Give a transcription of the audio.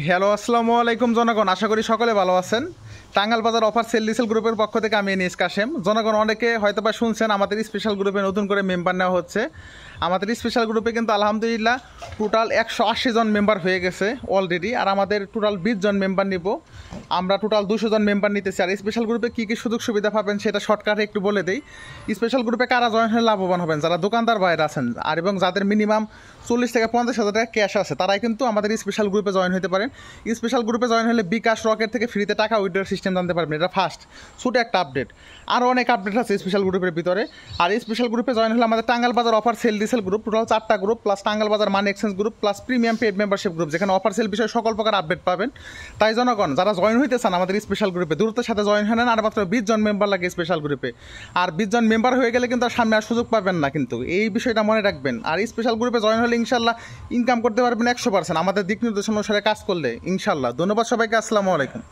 Hello, আসসালামু আলাইকুম জনগণ। আশা করি সকলে ভালো আছেন। Tangail Bazar offer sale diesel গ্রুপের পক্ষ থেকে আমি এনিস কাশেম। জনগণ অনেকে হয়তো বা শুনছেন আমাদের স্পেশাল গ্রুপে নতুন করে মেম্বার নেওয়া হচ্ছে। আমাদের স্পেশাল গ্রুপে কিন্তু আলহামদুলিল্লাহ টোটাল 180 জন মেম্বার হয়ে গেছে অলরেডি। আর আমাদের টোটাল 20 জন মেম্বার নিব। আমরা টোটাল 200 জন মেম্বার নিতেছি। আর স্পেশাল গ্রুপে কী কী সুযোগ সুবিধা পাবেন সেটা শর্টকাটে একটু বলে দিই। স্পেশাল গ্রুপে কারা জয়েন হয়ে লাভবান হবেন? যারা দোকানদার বাইরে আছেন আর এবং যাদের মিনিমাম 40 থেকে 50 হাজার টাকা ক্যাশ আছে তারাই কিন্তু আমাদের স্পেশাল গ্রুপে জয়েন হতে পারেন। স্পেশাল গ্রুপে জয়েন হলে বিকাশ রকেট থেকে ফ্রিতে টাকা উইথড্রর সিস্টেম জানতে পারবেন। এটা ফার্স্ট ছোটো একটা আপডেট। আরও অনেক আপডেট আছে স্পেশাল গ্রুপের ভিতরে। আর স্পেশাল গ্রুপে জয়েন হলে আমাদের টাঙ্গাইল বাজার অফার সেল ডিসেল গ্রুপ, টোটাল 4টা group, plus Tangail Bazar money exchange group, plus premium paid membership group, যেখানে অফার সেল বিষয়ে সকল প্রকার আপডেট পাবেন। তাই জনগণ যারা জয়েন হইতে চান আমাদের স্পেশাল গ্রুপে দ্রুতের সাথে জয়েন হয়ে নেন। আর মাত্র 20 জন মেম্বার লাগে স্পেশাল গ্রুপে। আর 20 জন মেম্বার হয়ে গেলে কিন্তু আর সামনে আর সুযোগ পাবেন না, কিন্তু এই বিষয়টা মনে রাখবেন। আর স্পেশাল গ্রুপে জয়েন হলে ইনশাল্লাহ ইনকাম করতে পারবেন 100%, আমাদের দিক নির্দেশনা অনুসারে কাজ করলে ইনশাল্লাহ। ধন্যবাদ সবাইকে। আসসালামু আলাইকুম।